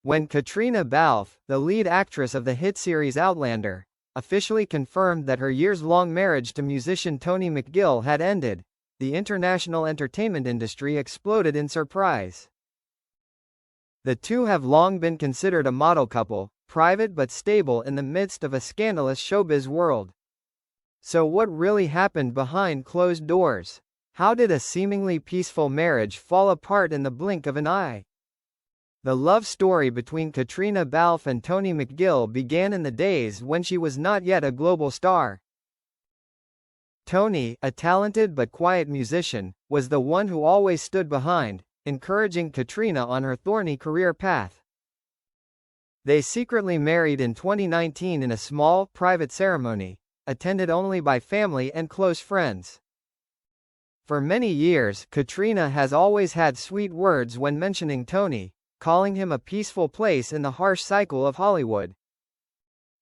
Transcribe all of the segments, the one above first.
When Caitriona Balfe, the lead actress of the hit series Outlander, officially confirmed that her years-long marriage to musician Tony McGill had ended, the international entertainment industry exploded in surprise. The two have long been considered a model couple, private but stable in the midst of a scandalous showbiz world. So what really happened behind closed doors? How did a seemingly peaceful marriage fall apart in the blink of an eye? The love story between Caitriona Balfe and Tony McGill began in the days when she was not yet a global star. Tony, a talented but quiet musician, was the one who always stood behind, encouraging Caitriona on her thorny career path. They secretly married in 2019 in a small, private ceremony, attended only by family and close friends. For many years, Caitriona has always had sweet words when mentioning Tony, calling him a peaceful place in the harsh cycle of Hollywood.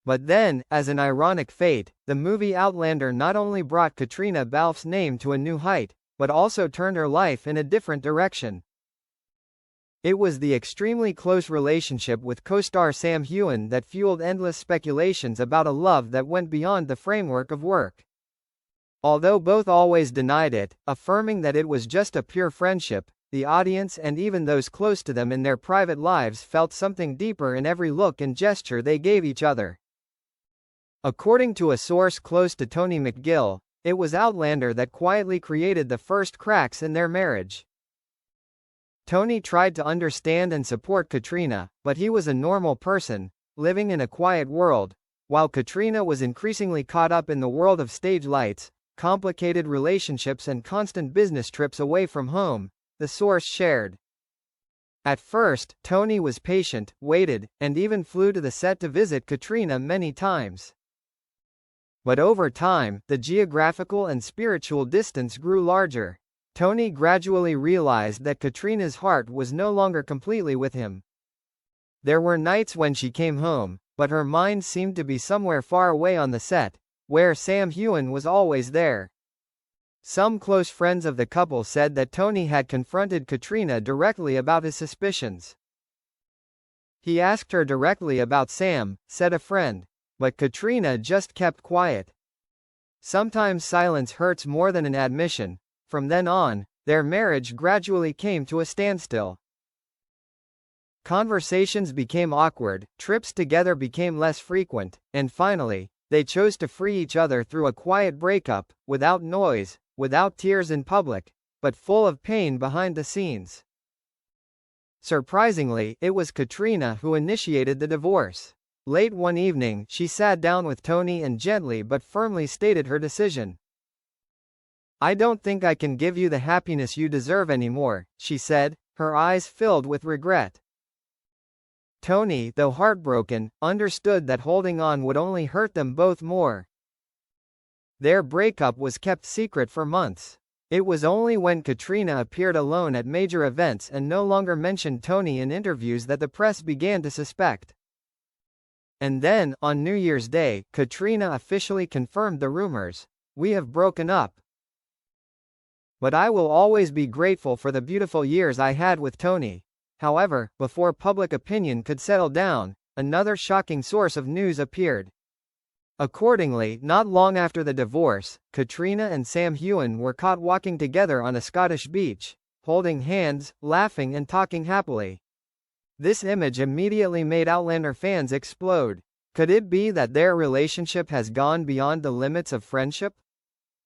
But then, as an ironic fate, the movie Outlander not only brought Caitriona Balfe's name to a new height, but also turned her life in a different direction. It was the extremely close relationship with co-star Sam Heughan that fueled endless speculations about a love that went beyond the framework of work. Although both always denied it, affirming that it was just a pure friendship, the audience and even those close to them in their private lives felt something deeper in every look and gesture they gave each other. According to a source close to Tony McGill, it was Outlander that quietly created the first cracks in their marriage. Tony tried to understand and support Caitriona, but he was a normal person, living in a quiet world, while Caitriona was increasingly caught up in the world of stage lights, complicated relationships and constant business trips away from home, the source shared. At first, Tony was patient, waited, and even flew to the set to visit Caitriona many times. But over time, the geographical and spiritual distance grew larger. Tony gradually realized that Caitriona's heart was no longer completely with him. There were nights when she came home, but her mind seemed to be somewhere far away on the set, where Sam Heughan was always there. Some close friends of the couple said that Tony had confronted Caitriona directly about his suspicions. He asked her directly about Sam, said a friend, but Caitriona just kept quiet. Sometimes silence hurts more than an admission. From then on, their marriage gradually came to a standstill. Conversations became awkward, trips together became less frequent, and finally, they chose to free each other through a quiet breakup, without noise, without tears in public, but full of pain behind the scenes. Surprisingly, it was Caitriona who initiated the divorce. Late one evening, she sat down with Tony and gently but firmly stated her decision. "I don't think I can give you the happiness you deserve anymore," she said, her eyes filled with regret. Tony, though heartbroken, understood that holding on would only hurt them both more. Their breakup was kept secret for months. It was only when Caitriona appeared alone at major events and no longer mentioned Tony in interviews that the press began to suspect. And then, on New Year's Day, Caitriona officially confirmed the rumors. "We have broken up. But I will always be grateful for the beautiful years I had with Tony." However, before public opinion could settle down, another shocking source of news appeared. Accordingly, not long after the divorce, Caitriona and Sam Heughan were caught walking together on a Scottish beach, holding hands, laughing and talking happily. This image immediately made Outlander fans explode. Could it be that their relationship has gone beyond the limits of friendship?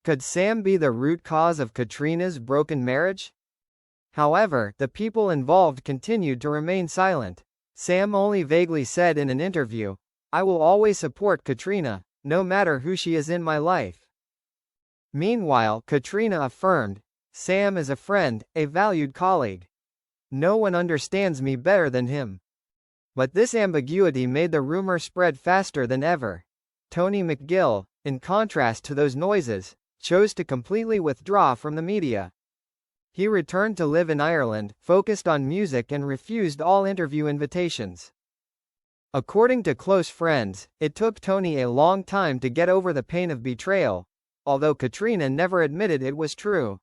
Could Sam be the root cause of Caitriona's broken marriage? However, the people involved continued to remain silent. Sam only vaguely said in an interview, "I will always support Caitriona, no matter who she is in my life." Meanwhile, Caitriona affirmed, "Sam is a friend, a valued colleague. No one understands me better than him." But this ambiguity made the rumor spread faster than ever. Tony McGill, in contrast to those noises, chose to completely withdraw from the media. He returned to live in Ireland, focused on music and refused all interview invitations. According to close friends, it took Tony a long time to get over the pain of betrayal, although Caitriona never admitted it was true.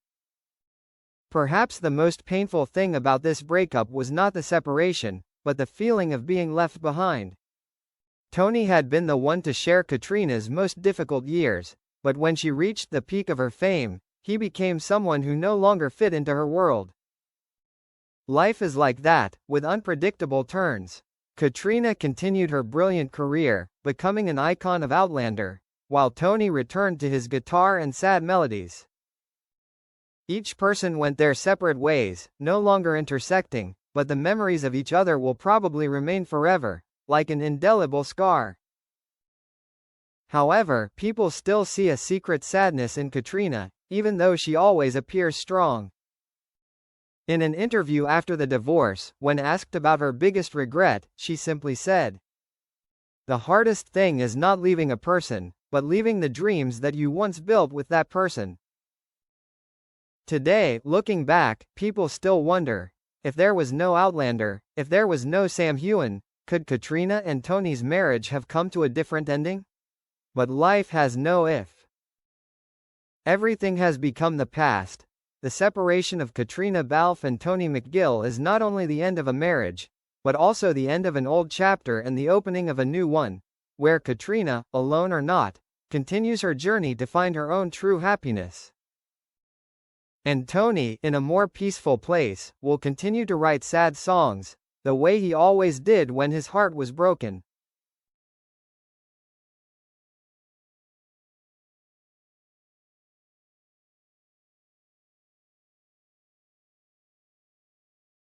Perhaps the most painful thing about this breakup was not the separation, but the feeling of being left behind. Toni had been the one to share Caitriona's most difficult years, but when she reached the peak of her fame, he became someone who no longer fit into her world. Life is like that, with unpredictable turns. Caitriona continued her brilliant career, becoming an icon of Outlander, while Toni returned to his guitar and sad melodies. Each person went their separate ways, no longer intersecting, but the memories of each other will probably remain forever, like an indelible scar. However, people still see a secret sadness in Caitriona, even though she always appears strong. In an interview after the divorce, when asked about her biggest regret, she simply said, "The hardest thing is not leaving a person, but leaving the dreams that you once built with that person." Today, looking back, people still wonder, if there was no Outlander, if there was no Sam Heughan, could Caitriona and Toni's marriage have come to a different ending? But life has no if. Everything has become the past. The separation of Caitriona Balfe and Toni McGill is not only the end of a marriage, but also the end of an old chapter and the opening of a new one, where Caitriona, alone or not, continues her journey to find her own true happiness. And Toni, in a more peaceful place, will continue to write sad songs, the way he always did when his heart was broken.